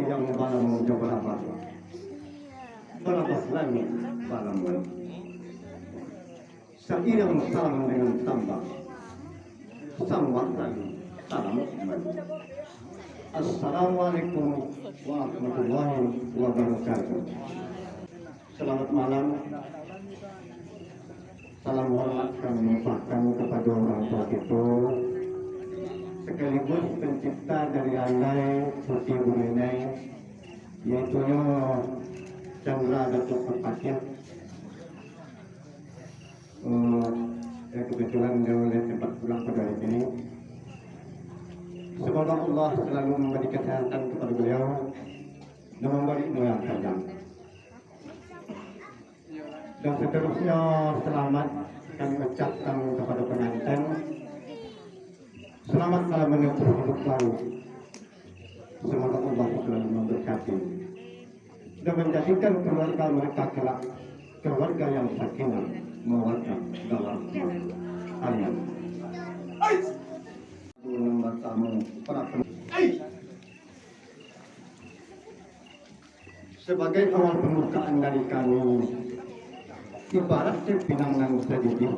Yang malam berapa? Berapa langit malam? Seiring salam dengan tambah, sambah lagi salam. Assalamualaikum warahmatullahi wabarakatuh. Selamat malam. Salam hormat kami limpahkan kepada orang tua kita, sekaligus pencipta dari andai putih bumi, yaitu Chandra Datuk Perpatian, yang kebetulan dia oleh tempat pulang pada hari ini. Semoga Allah selalu memberi kesehatan kepada beliau dan memberi umur yang panjang. Dan seterusnya selamat kami ucapkan kepada pengantin. Selamat dalam menempuh hidup baru. Semoga Allah selalu memberkati dan menjadikan keluarga mereka kelak keluarga yang sakinah, mawaddah dalam amin. Nomor tamu para sebagai awal pembukaan dari kami, ibarat pinangan sedikit.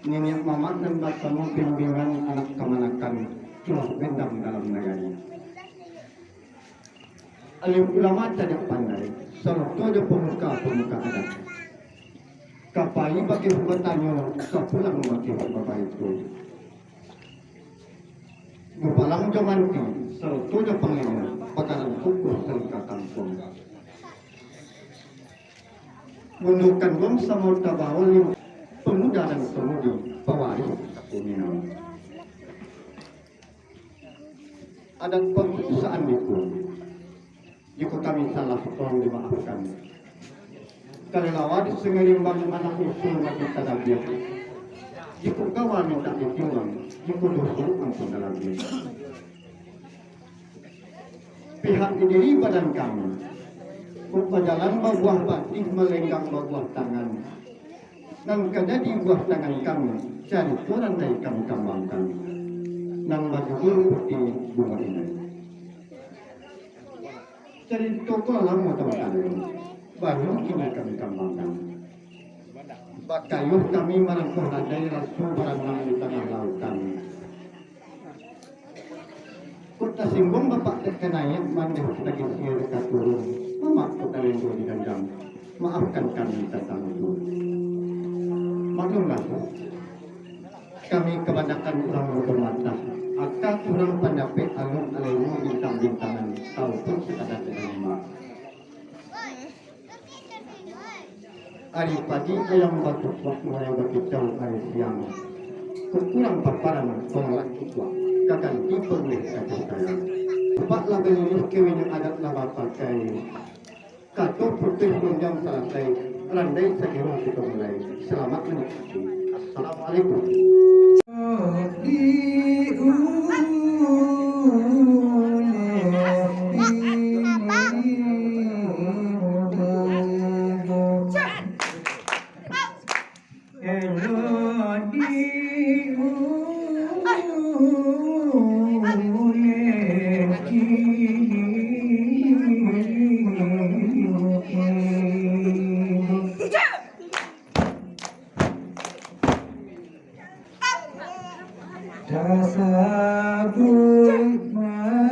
Nenek mama dan bertemu bimbingan anak kemanakan terus bendam dalam negara. Alim ulama tidak pandai, selalu ada pemuka adat. Kapai bagi bertanya, kapulang bagi bapak itu. Bupalang jamanti, selalu ada pengen, pakaran kukuh serta kampung. Menunjukkan bangsa murtabawal pemuda dan pemudi pewaris dunia. Adat perusahaan itu, jika kami salah tolong dimaafkan. Kalau lawan sengerimbang anak usul bagi tadabiat, jika kawan minta ditimbang, jika dosa ampun dalam diri. Pihak diri badan kami, berjalan buah batik melenggang buah tangan. Nang kada di buah tangan kami, cari Tuhan dari kami kembangkan. Nang baju putih bunga ini. Cari toko lama teman-teman, baru ini kami kembangkan. Bakayuh kami merangkuh nadai rasul barang di tengah lautan. Kota singgung bapak terkenanya mandeh kita kisir dekat turun. Mamak kota lendo di dandang. Maafkan kami tentang itu. Maklumlah, kami kebanyakan orang bermata. Akan orang pendapat alun-alun bintang-bintangan ataupun sekadar terima. Hari pagi ayam batuk waktu yang berkicau hari siang. Kurang paparan penolak itu. Kakak diperlukan kasih sayang. Cepatlah beli kewin adat lama pakai. Kato putih jam selesai. Landai sekiranya kita mulai. Selamat menikmati. Assalamualaikum. Tasabut nagari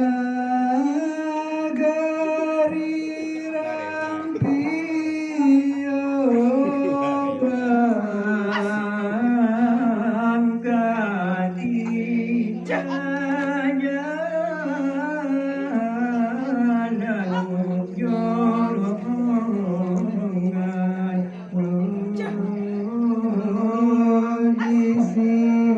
rampio bangga di jalan jorongan di siang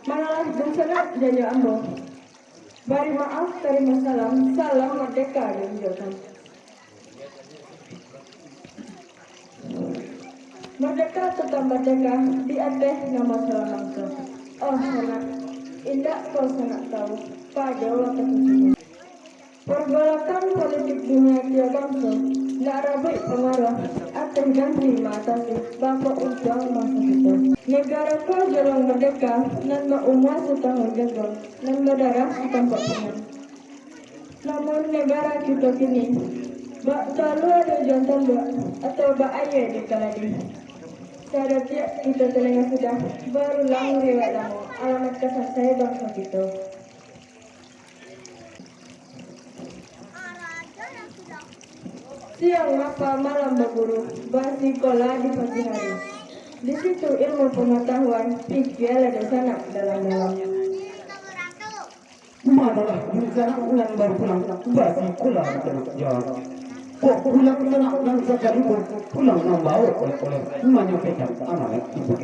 Malah dan sangat jadi ambo. Bari maaf, terima salam, salam merdeka dan jatuh. Merdeka tetap merdeka di atas nama salam langsung. Oh sangat indah kau sangat tahu pada waktu itu. Pergolakan politik dunia dia bangsa, nak rabai pengaruh akan ganti matasi bangsa ujang masa itu. Negara kau jalan merdeka, nan umur setahun jago, nan berdarah tanpa pengen. Namun negara kita kini, selalu ada jantan atau ayah di kala ini. Seharusnya kita telinga sudah berulang riwayat lama alamat kasar saya bangsa kita. Siang apa malam berburu, bersikolah di pagi hari. Di situ ilmu pengetahuan, pikir ada sana dalam-dalam. Manalah rencana ulang baru pulang bersikolah jawab. Kok pulang sana ulang sekali pulang membawa oleh menyampaikan anak ibu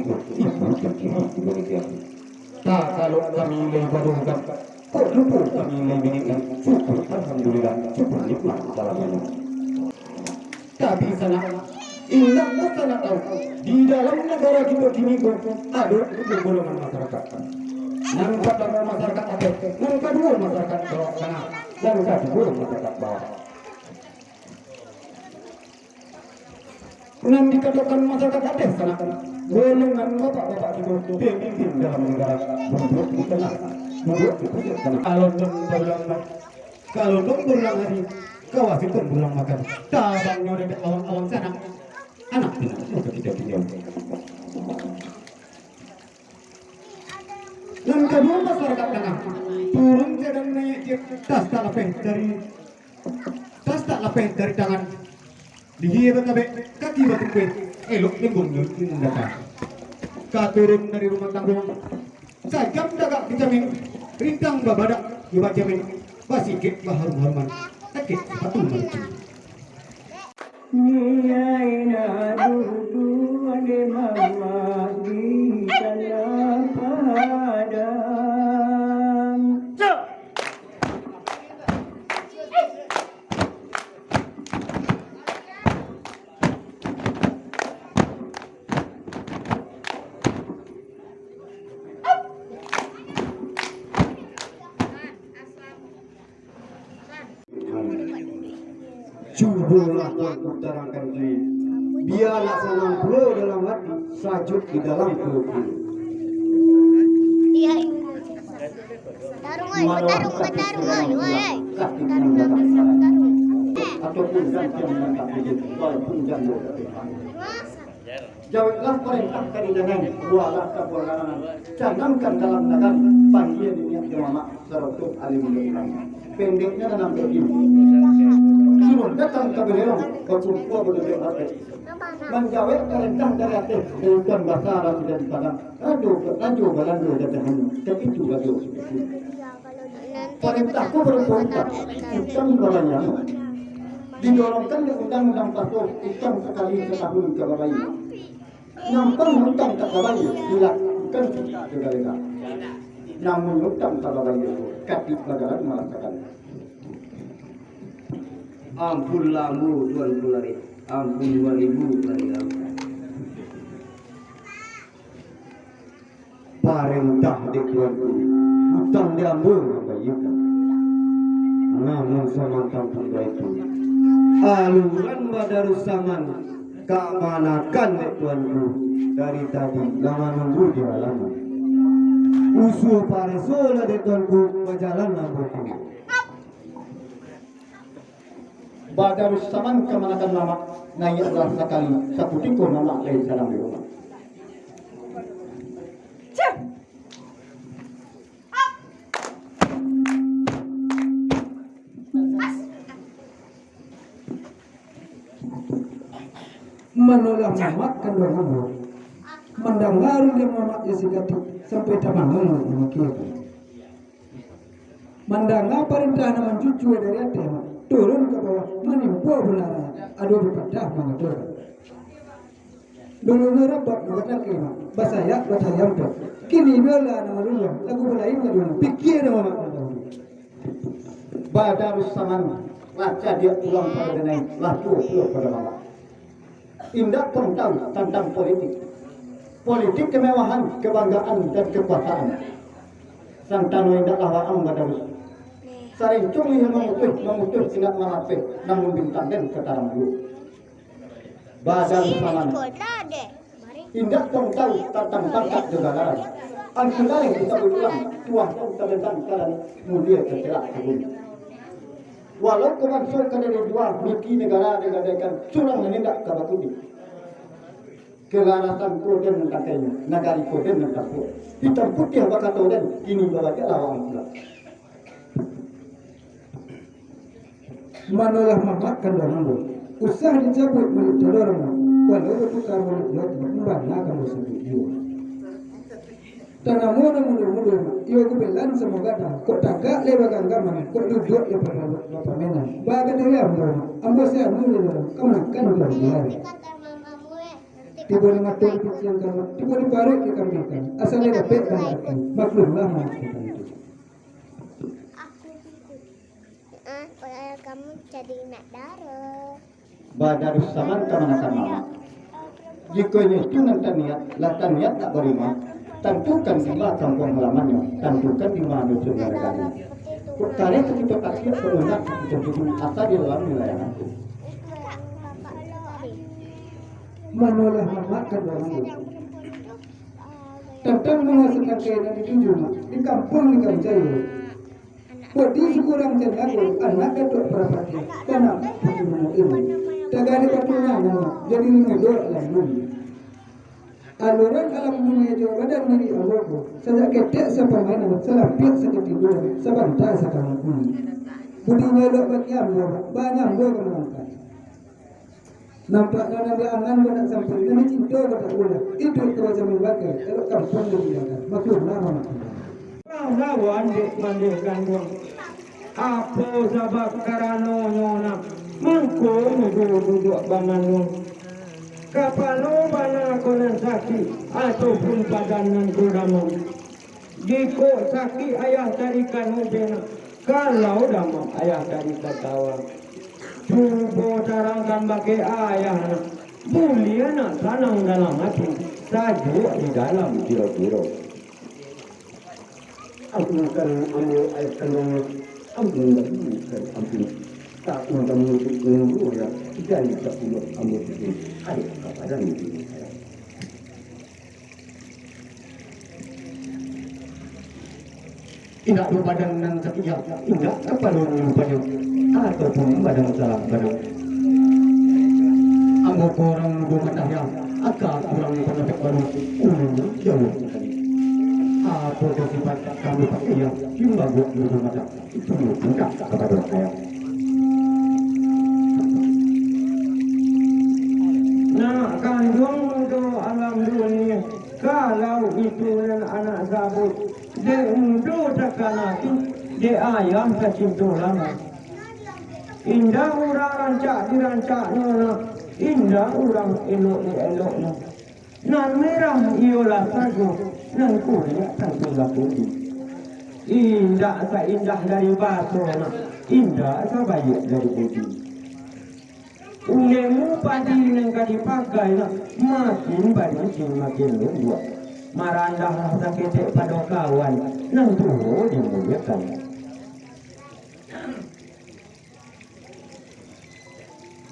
dia. Tak kalau kami lebarukan, kok lupa kami lebihkan syukur alhamdulillah syukur nikmat dalamnya. Tapi sana indah sana tahu di dalam negara kita kini ada golongan masyarakat. Yang pertama masyarakat atas, yang kedua masyarakat bawah sana, yang kedua masyarakat bawah. Yang dikatakan masyarakat atas sana, golongan bapak-bapak itu pemimpin dalam negara duduk di tengah, duduk di pusat sana. Kalau dong berulang hari, kawas itu berulang makan. Tabangnya dari awang-awang sana, anak tidak kita pinjam. Yang kedua masyarakat tengah turun dan naik tas tak lapeh dari tangan dihir kabeh kaki batu kue elok lembungnya datang turun dari rumah tangga sajam dagak dijamin rintang babadak dibajamin basikit baharum-haruman sakit sepatu meluncur. Niaina dudu ade mama di tanah padang. Cubalah Tuhan utarakan diri. Biarlah senang pula dalam hati, sajuk di dalam perut. Iya, Tarung, Ataupun gantian yang tak bijak, walaupun janda. Jawablah perintahkan dengan buahlah kebuahan. Canangkan dalam dagan panggilan niat jemaah seratus alim ulama. Pendeknya dalam begini. Suruh datang ke beliau berkumpul berdiri rakyat. Menjawab perintah dari atas bukan bahasa Arab tidak dipadam. Raju balando dari hanya. Tapi itu raju. Perintahku berputar utang balanya. Didorongkan di undang-undang pasal utang sekali setahun ke bayi. Nampang utang ke bayi dilakukan segala. Namun utang ke bayi kaki negara merasakan. Ampun lamu Tuan Kulari, ampun 2000 kali ampun. Perintah di Tuanku, utang diambil bayikan. Namun semacam tanda itu, aluran badarus zaman keamanakan di Tuanku dari tadi lama nunggu di halaman. Usul paresola di Tuanku berjalan lampu. Badarus zaman kemanakan lama naik adalah sekali satu tiko nama lain sedang di rumah. Menolak mamat kan dorang mendengar dia mamat Yesigati sampai taman mungkin. Mendengar perintah nama cucu dari atas turun ke bawah menimpa benar ada berpadah mengatur. Dulu ngerabat berkata kema basaya batayam tu. Kini bela nama dulu lagu belain dulu pikir nama mamat. Badarus zaman baca dia pulang pada denai laku pada mama. Indah pun tahu tentang politik kemewahan, kebanggaan dan kekuasaan. Sang tanu indah lawan badarus. Saring cumi memutus tidak merape, namun bintang dan ketarang dulu. Badarus zaman indah pun tahu tentang pangkat negara. Angkara yang kita ulang tuah pun terbentan kalian mulia tercelak kebun. Walau kemasuk dari dua miki negara digadaikan surang menindak kabakudi. Kelarasan koden katanya, nagari koden katanya. Hitam putih bakal koden, kini bawa dia lawang pula. Manolah memakan dahulu. Usah dicabut milik tolormu. Walau bertukar milik lot bermurahnya kamu sebut jiwa. Tanah muda, iyo kebelan semoga dah. Kok tagak lewat ganggaman, kok duduk lepas menan. Bagai diri ambo saya mulu kamu kan udah mulai. Tiba di ngatur yang kamu, tiba di baru dikambingkan. Asalnya dapat dan hati, maklumlah kita itu. Kamu jadi nak darah. Badarus saman kamanakan mama. Jika itu nanti niat, lata niat tak beriman. Tentukan di mana kampung halamannya, tentukan di mana saudaranya. Karena ketika akhir perunak itu asal di dalam wilayah itu. Manolah memakan dahulu. Tentang menghasilkan kainan di Juma, di kampung di Ganjaya. Buat di sekurang jalan anak itu perapati, karena bagaimana ini. Tagari batunya jadi ngedor lalu. Aluran alam dunia Jawa dan diri Allah sejak ketek sepamanan selapit sakit tidur sebentar sekarang ini. Budinya dok bagi Allah banyak dok mengangkat. Nampak dalam angan benak sampai dan cinta kata Allah itu macam membakar kalau kampung dibiarkan maklum nama maklum. Lawan mandikan buang. Apa sebab karano nyona mangko duduk bangan kapalo bana konan saki ataupun padanan kuramo diko saki ayah tarikan ubena kalau damam ayah dari katawa tubo tarangkan bagi ayah mulia nak sanang dalam hati sajuk di dalam kiro-kiro Ampunkan amu ayat kanong ampun tak untuk menunggu ya tidak bisa untuk amu itu ada kepada ini. Tidak badan nan sekian, tidak kepada badan ataupun badan salah badan. Amu kurang bermata yang agak kurang pendapat baru jauh. Apa sifat kamu pakai yang cuma buat bermata itu tidak kepada saya. Nak kandung untuk alam dunia kalau itu dan anak sabut dia untuk takanati dia ayam kecintu lama indah orang rancak dirancak nona indah orang elok di elok nona nan merah iolah sagu nan kuliah tentulah putih indah seindah dari batu nona indah sebaik dari putih ulemu padi yang dipakai makin banyak makin luas marandah rasa ketek pada kawan nang tuh dimuliakan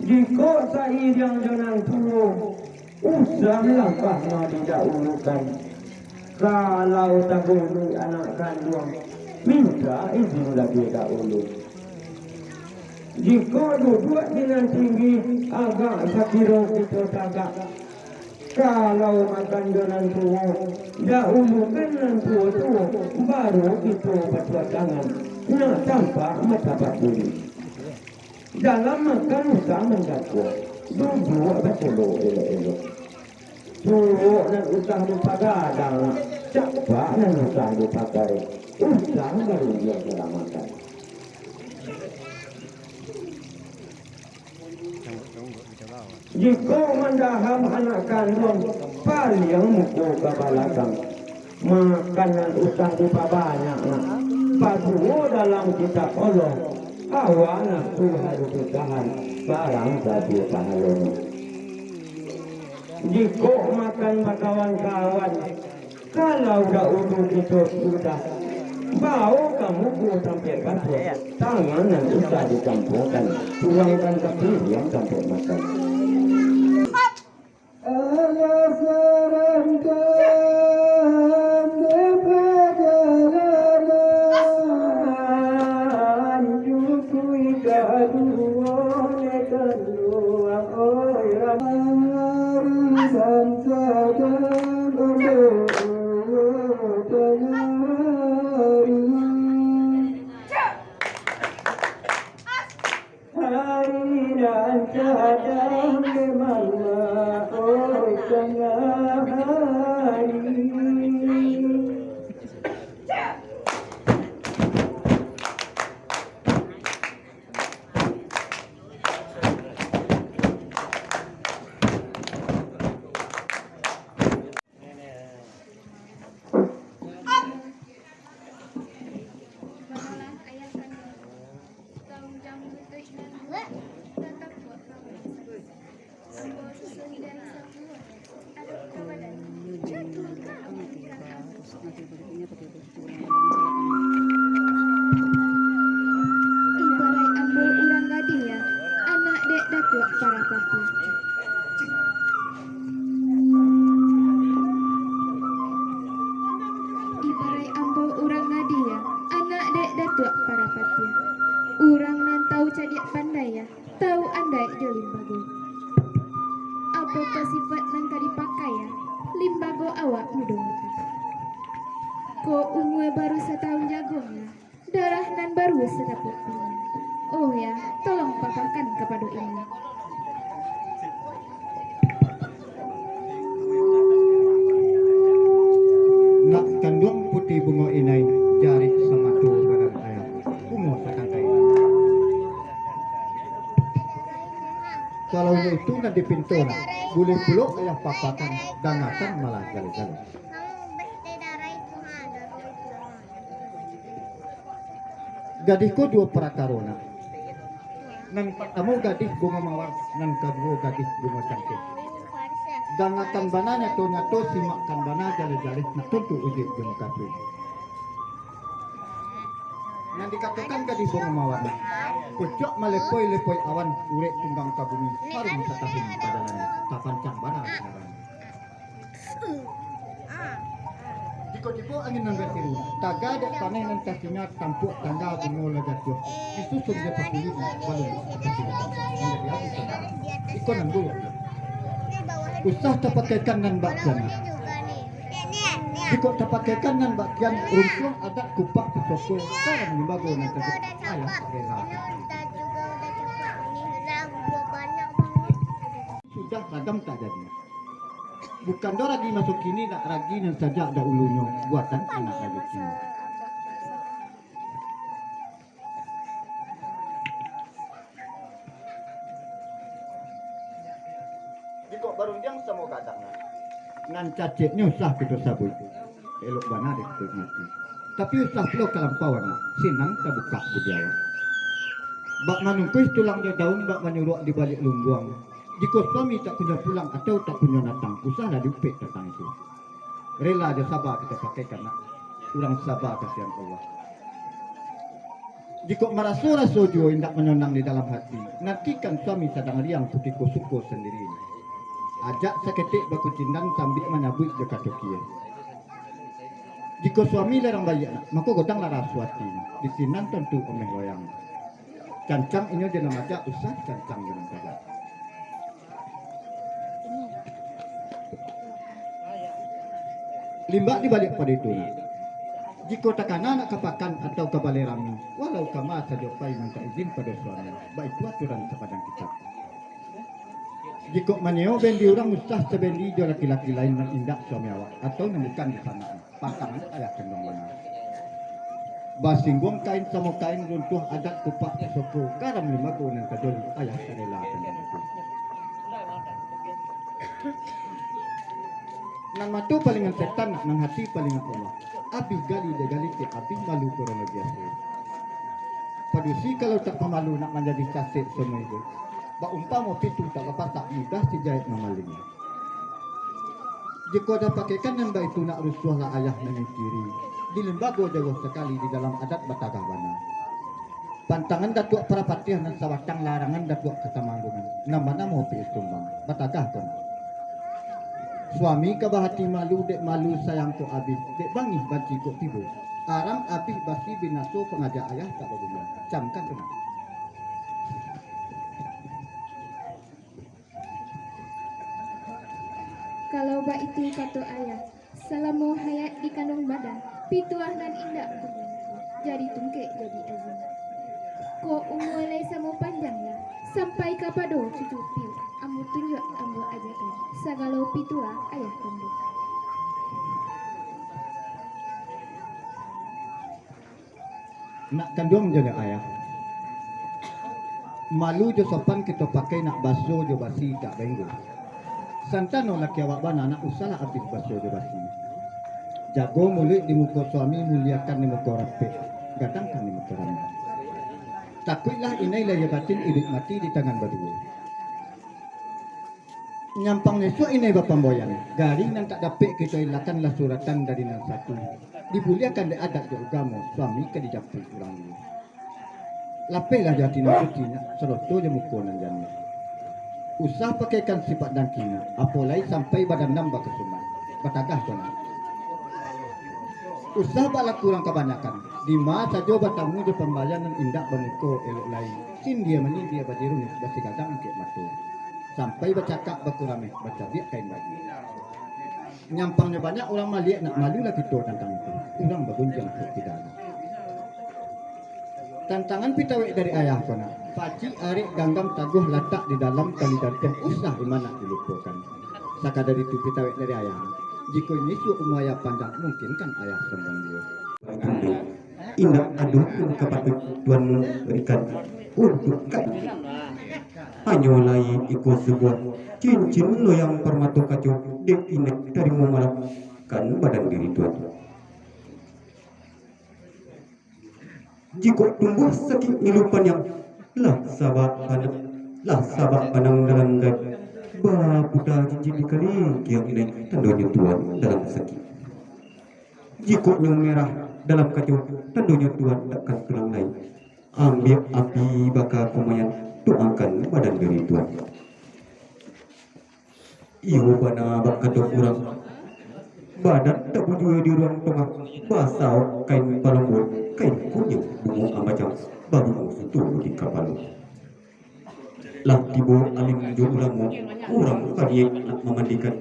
di kota yang jangan tuh usah langkahnya didahulukan kalau tak boleh anak kandung minta izin lagi dahulu jika duduk dengan tinggi agak sakiro kita tagak kalau makan dengan tua dahulukan dengan tua baru kita berbuat tangan nak tampak mendapat diri dalam makan usah mendakwa duduk bercelok elok-elok suruh dan usah lupa gadang capak dan usah dipakai usah baru dia selamatkan. Jika mendaham anak kandung paling mukul ke belakang makanan usah lupa banyak padu dalam kitab Allah hawa nafsu harus ditahan barang jadi pahalon jika makan kawan-kawan kalau dah udah kita sudah bau kamu gua sampai batu tangan yang usah dicampurkan tuangkan ke piring sampai makan oleh kedua orang dan sedang hari dan sedang kemana oh tengah hari. Ibarai ambo urang gadia, anak dek datuk para pati. Ibarai ambo urang gadia, anak dek datuk para pati. Urang nan tahu cadiak pandai ya, tahu andai jo limbago. Apa sifat nan kadi pakai ya, limbago awak mudong. Ko umur baru setahun jagung ya, darah nan baru sedaput punya. Oh ya, tolong paparkan kepada ini. Nak kandung putih bunga inai jari sama tu badan ayah bunga sakantai. Kalau itu nak di pintu nak boleh puluk ayah papakan dangatan malah gali-gali. Gadisku dua prakarona. Nan pertama gadis bunga mawar, nan kedua gadis bunga cantik. Dangatan bananya to nyato simakkan bana jali-jali nak tentu uji jemu kafe. Nan dikatakan gadis bunga mawar. Pucuk melepoi-lepoi awan urek tunggang ka bumi harum setahun padangan kapancang bana sekarang. Jiko-jiko angin nan bertiru, taga dek panai nan kasinya tampuk tangga bunga lagatuh. Disusun dia pakulit balun kasinya tampuk. Menjadi aku sekarang. Iko nan dulu. Usah terpakaikan nan bakyan. Jiko terpakaikan nan bakyan runtuh adat kupak pesoko sekarang membago nan terjadi ayah rela. Sudah ragam tak jadi. Bukan do lagi masuk kini nak ragi nan saja ada ulunya buatan anak lagi kini. Jika baru yang semua kadang nan cacetnya usah kita sabut. Elok bana dek mati. Tapi usah pula kelampauan sinang terbuka budiawan. Bak manungkus tulang dia daun bak menyuruh di balik lungguang. Jika suami tak punya pulang atau tak punya datang, usahlah diupik datang itu. Rela dia sabar kita pakai karena kurang sabar kasihan Allah. Jika merasa-rasa jua hendak menyenang di dalam hati, nantikan suami sedang riang putih suku sendiri. Ajak seketik baku cindang sambil menyabut dekat tokia. Jika suami larang bayi anak, maka godang larang suati. Di sini tentu omeh loyang. Cancang ini dia nama ajak usah cancang dengan saja. Limbak dibalik pada itu. Jika takana nak kapakan atau kabale rami, walau kama saja pai minta izin pada suami, baik itu aturan sepadang kita. Jika maneo bendi orang mustah sebendi jo laki-laki lain yang indak suami awak atau nemukan di sana, pasangan ayah kandung mana. Basinggung kain sama kain runtuh adat kupak soko garam lima kunan kadol ayah kadela kandung itu. Nang matu palingan setan nang hati palingan Allah. Abi gali de gali te abi malu korona biasa. Padusi kalau tak pemalu nak menjadi caset semua itu. Ba umpama pitu tak lepas mudah si jahit mamalingnya. Jika ada pakaikan nan ba itu nak rusuhlah ayah nan kiri. Di lembaga jauh sekali di dalam adat Batagah Bana. Pantangan datuk para patih nan sawatang larangan datuk ketamanggungan. Nama-nama hopi tumbang. Batagah kan. Suami kabahati malu dek malu sayang ko abis dek bangi baci ko tibu aram abis basi binaso pengajak ayah tak baguna camkan kena Kalau ba itu kata ayah, selama hayat di kandung badan, pituah nan indah jadi tungkek jadi azim. Ko umur lay sama panjangnya, sampai kapado cucu piu, ambu tunjuk ambu ajakan, sagalau pituah ayah kandung. Nak kandung je ayah. Malu jo sopan kita pakai nak baso jo basi tak benggu. Santano laki awak bana nak usalah habis baso jo basi. Jago mulut di muka suami, muliakan di muka rapi, gadangkan di muka ramah. Takutlah inailah ya batin hidup mati di tangan berdua. Nyampang nesok inai bapamboyan. Garing yang tak dapat kita ilakanlah suratan dari nan satu. Dibuliakan di adat di agama suami ke dijapuk kurang ini. Lapailah jati nan sucinya, seroto je muka nan jani. Usah pakaikan sifat dan kina, apalagi sampai badan nambah kesumat. Batagah kona. Usah balak kurang kebanyakan. Di masa saja batamu je pembayaran indak bermuka elok lain. Sin dia meni dia bajirun basi kadang ke matu. Sampai bercakap berkurameh, baca biak kain baju. Nyampangnya banyak orang maliak nak malu lah kita tentang itu. Orang bergunjang ke tidak. Tantangan pitawek dari ayah kona. Pakcik arik ganggam taguh latak di dalam kali darjah usah dimana dilupakan. Saka dari itu pitawek dari ayah. Jika nyesuk umaya panjang mungkin kan ayah sembang dia. Indah aduh kepada Tuhan berikan untuk kami. Hanya lain ikut sebuah cincin lo yang permata kacau dek inek dari memalapkan badan diri Tuhan. Jika tumbuh sakit ngilupan yang lah sabak panang dalam gad baputa cincin dikali yang ini tandanya Tuhan dalam sakit. Jika nyong merah dalam kacau tandanya Tuhan takkan kenang lain. Ambil api bakal kumayan doakan badan diri Tuhan. Iwo bana bakal kurang badan tak bujui di ruang tengah basau kain palembut kain kunyit bunga amacam baru sutu di kapal. Lah tibo alim jumlamu orang kadiek nak memandikan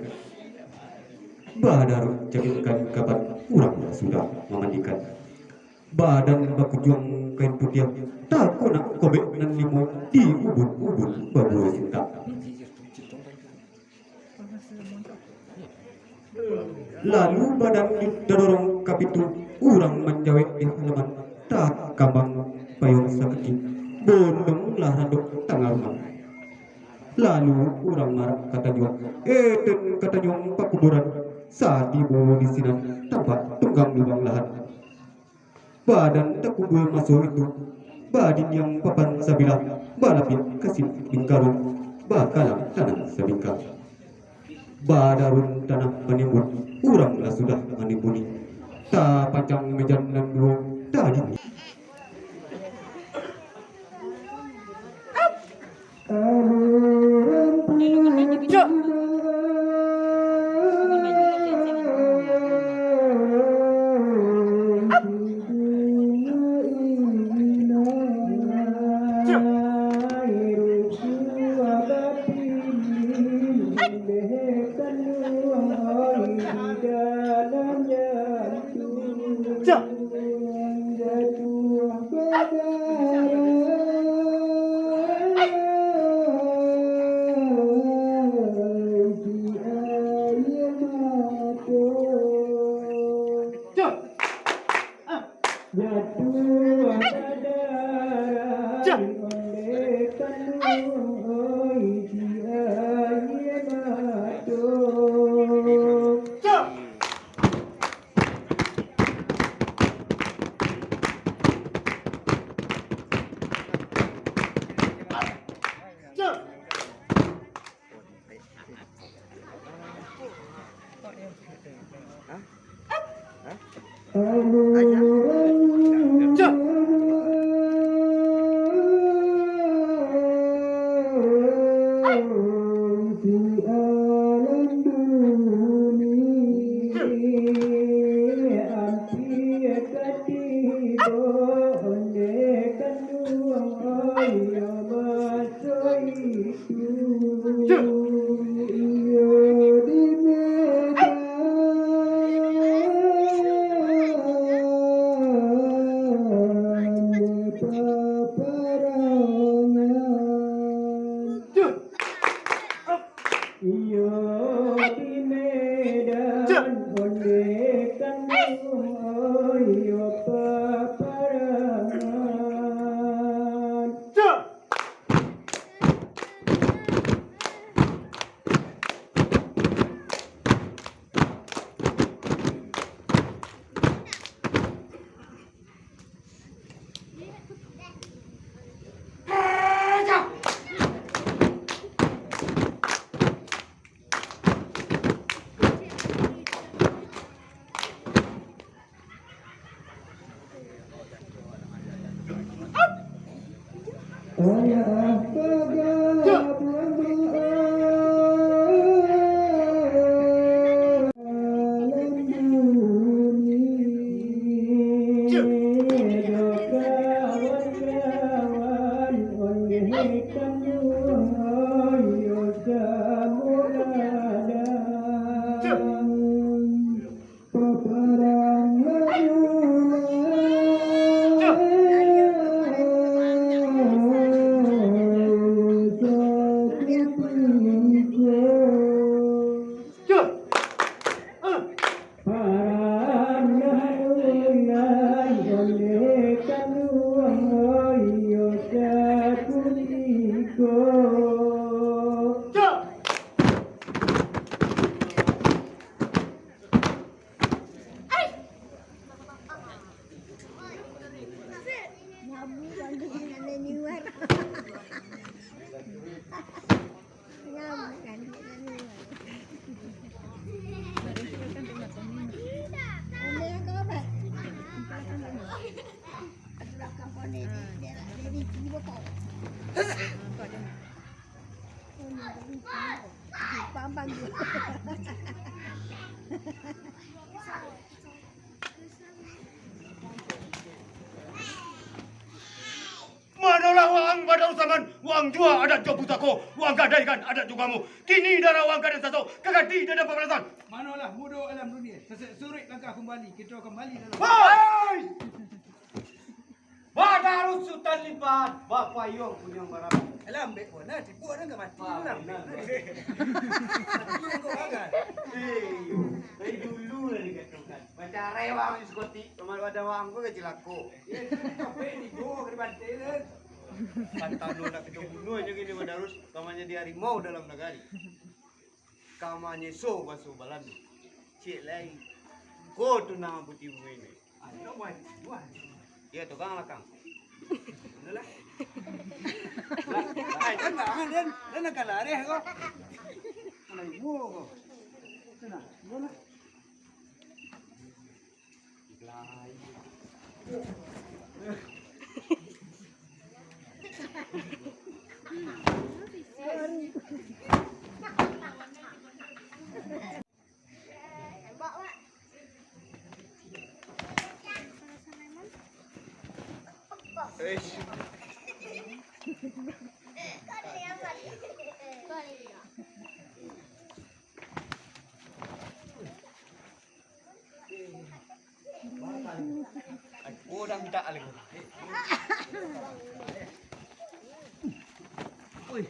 badar cakitkan kabar orang sudah memandikan badan bakujuang kain putih tak nak kobek nan limo di ubun-ubun babu cinta. Lalu badan didorong kapitu urang menjawab di halaman tak kambang payung sakit bondong lah randuk tanggal rumah. Lalu urang marah kata juang dan kata juang pak kuburan saat ibu di sini tampak tunggang lubang lahan. Badan tak kubur masuk itu badin yang papan sabila balapin kasih bingkarun bakalang tanah sabingkang. Badarun tanah penimbun urang lah sudah menimbuni tak panjang mejan dan dua tadi. iyo di medan ondekan iyo peperangan. Ayah pegang Manalah wang pada usaman, wang jua ada jok putako, wang gadaikan ada jugamu. Kini darah wang gadai satu, kegadi dada pemerasan. Manalah mudo alam dunia, sesurik langkah kembali, kita kembali dalam. Hai! Badarus sultan lipat, Bapak Yong punya barang. Alam bek pun, nah tipu ada nggak mati? Alam bek. Kau agak. Dari dulu lah dikatakan. Baca rewang di sekoti, kemarin ada wang gua kecil aku. Capek ni go ke bantai. Pantau nak kita bunuh aja gini Badarus, kamanya di harimau dalam negari. Kamanya so basuh balan. Cik lain. Kau tu nama putih ini. Ada buat. Ya tukang lakang. Itulah. Ay, tangan dan nak lari kau. Mana ibu kau? Sana, mana? Udang tak alih. Ui.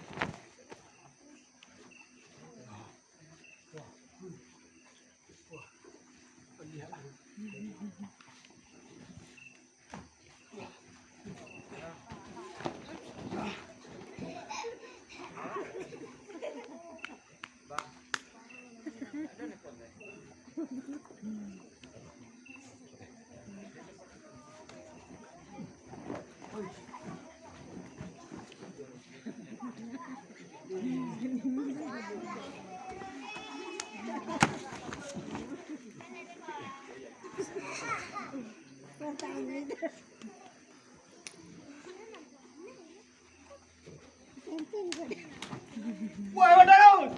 Wah, Badarus!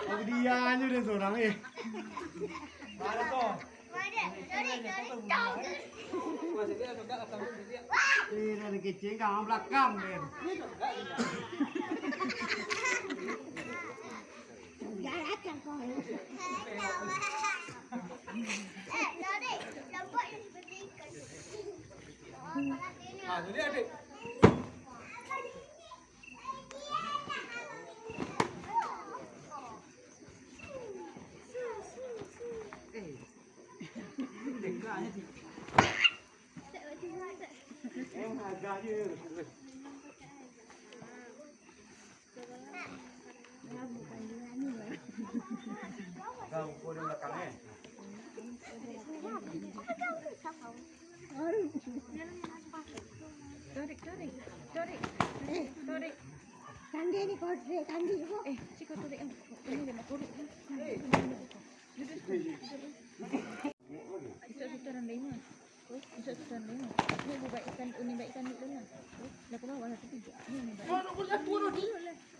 Aku dia aja deh seorang eh. Mana tuh? Ini dari kecil kamu belakang deh. Galakan kau. Jadi, nampak yang seperti ikan. Ah, jadi adik. Kau kau di belakangnya. Tandi ni kodre, tandi kok. Ciko turik. Ini dia nak turik. Bisa dan lima. Bisa dan lima. Ini baikkan itu lah. Dah pernah warna tu juga. Ini baik. Bunuh di.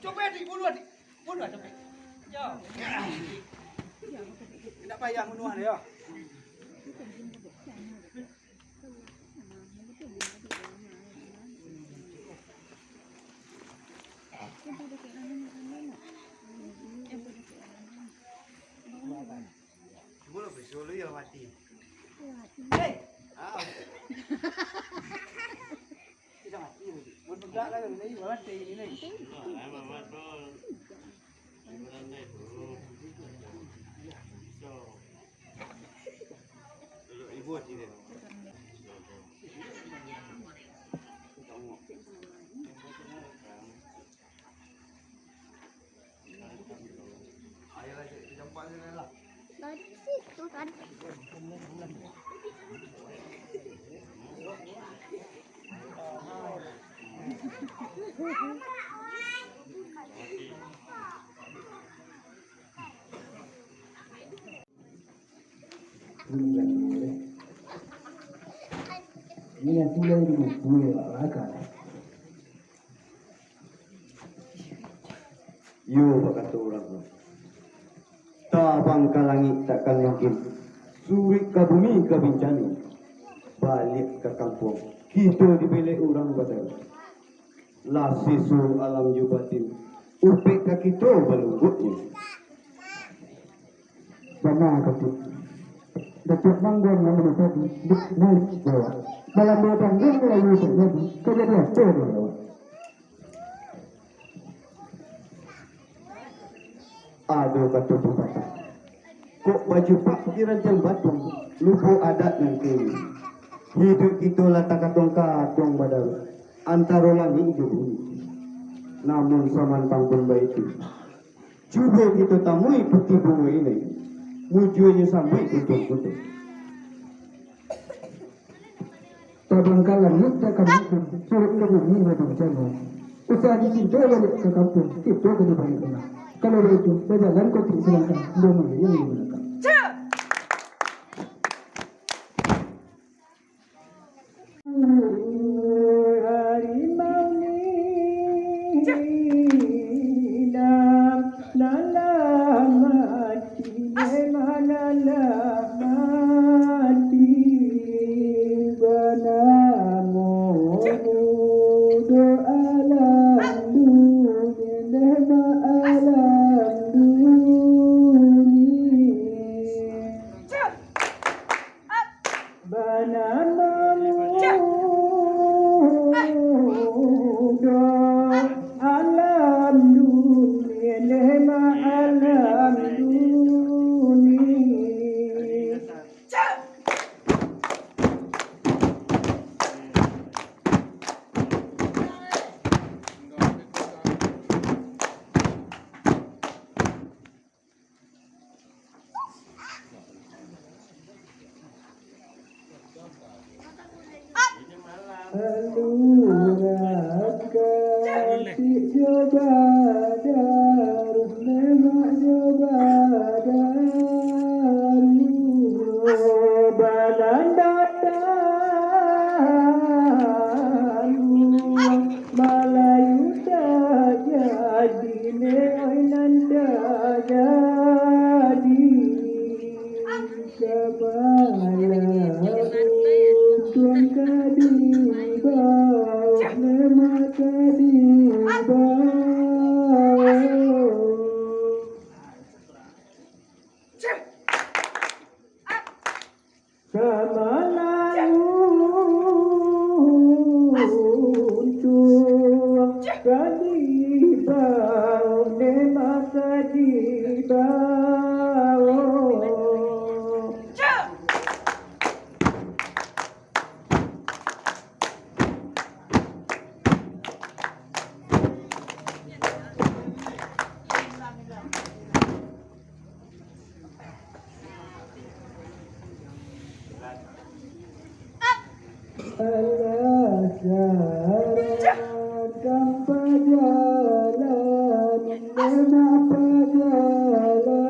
Coba di bunuh di. Bunuh coba. Jauh. Tidak payah bunuh dia. Bunuh besok lu ya mati. Hei. Tidak mati lagi. Bunuh bedak lagi ni mati ini. Ibu ini. Ayolah jumpa sini lah. Dari situ kan. Ini yang tulai dulu, tulai akal. Yo kata orang tu. Tabang ke langit takkan mungkin. Suri ke bumi ke bencana. Balik ke kampung. Kita dibelai orang badan. Lah sisu alam jubatin. Upik ke kita berlubutnya. Benar kata. Datuk manggung nama tadi, naik bawah. Dalam batang dia lalu terjadi kejadian terbawa. Aduh kata pepatah. Kok baju pak dirancang batu, lupa adat dan kini. Hidup kita letak katong badal. Antara langit ke bumi. Namun saman pangpun baik itu. Cuba kita tamui peti bunga ini. Wujudnya sampai betul-betul. Terbangkalan kita kampung, suruh ke bumi bencana. Usaha dicinta balik ke kampung, itu ke depan. Kalau begitu, berjalan kau silakan. Belum yang digunakan. tanpa jalan, mengapa jalanan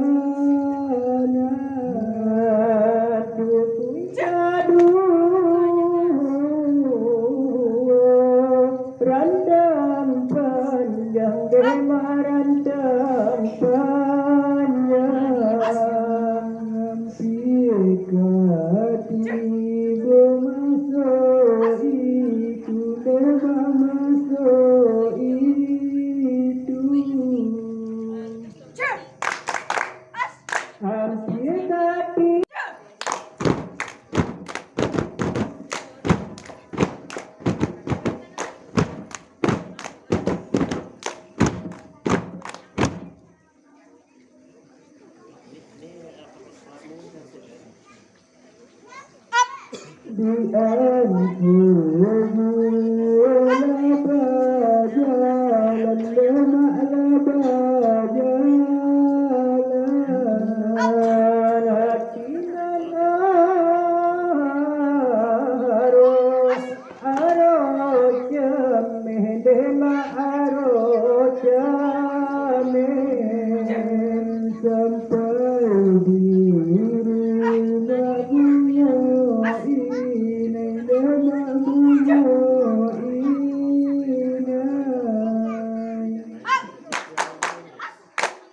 randang panjang dema randang panjang hampir tiba masuk itu dema masuk itu hampir tadi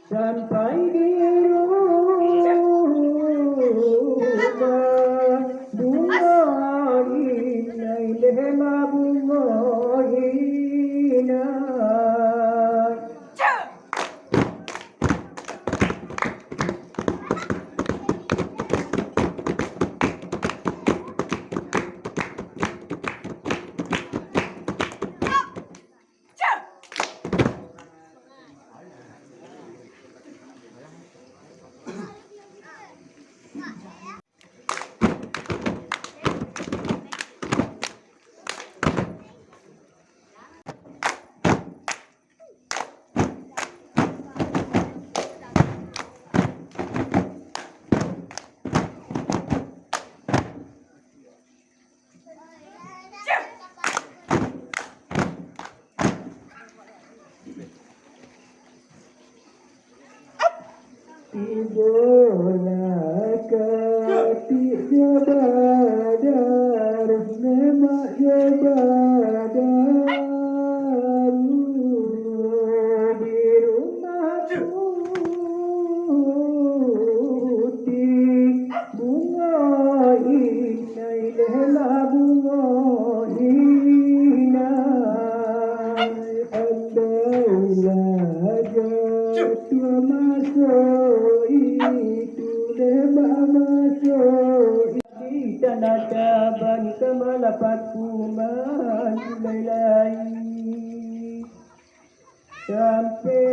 sampai di rumah bunga inai lema bunga inai idola ketik jabadar memang jabadar di rumah putih bunga inai lela bunga inai andailah jatuh masuk itu deba masuk di tanah taban kemalapatku menjulai sampai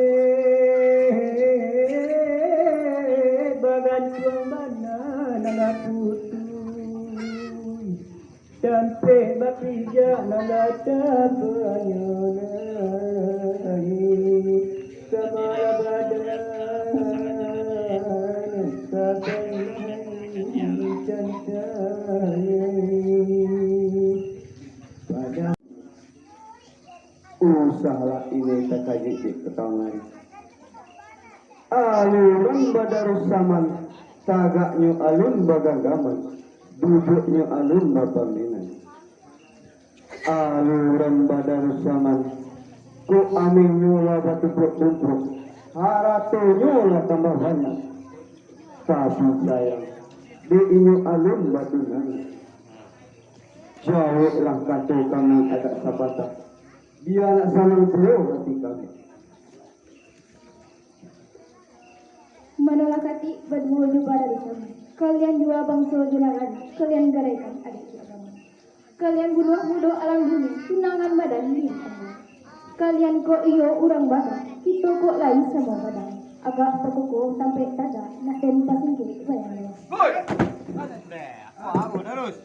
bagan mana nana putu sampai bapija nana tabayonai samara badan usaha ini terkait ketahuan aluran badarus saman tagaknya alun bagagaman duduknya alun babaminan aluran badarus saman ku amin nyula batu bukruk haratu nyula tambah banyak tapi sayang di inyu alun batunan jauh lah kata kami agak sabata dia nak sanang beliau hati kami Manalah kati bermulu pada disana. Kalian dua bangsa junangan, kalian garaikan adik agama. Kalian bunuh alam dunia, tunangan badan ini. Kalian kok iyo orang badan, kita kok lain sama badan. Agak pokok sampai tada, nak den pasing kiri bayang. Boy, aku terus.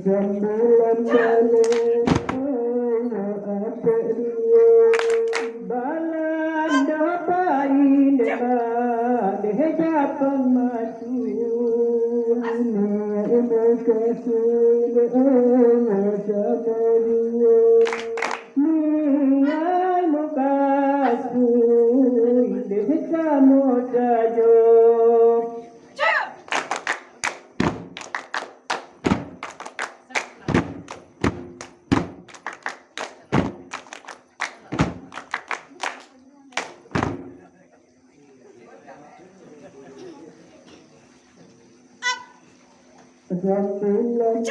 Sembilan kali apa dia balan dapain deja pemasuan ibu kasih niai mukasui deja mojajo. Sembilan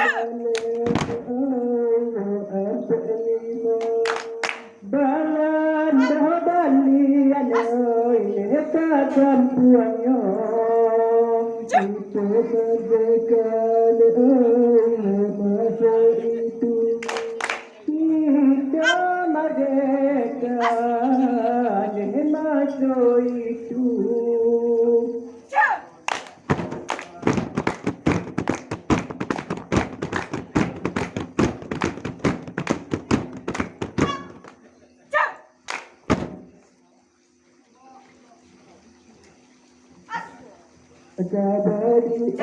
balan balian kata puanyo itu berdekat masa itu kita merdeka masa itu. Kabadi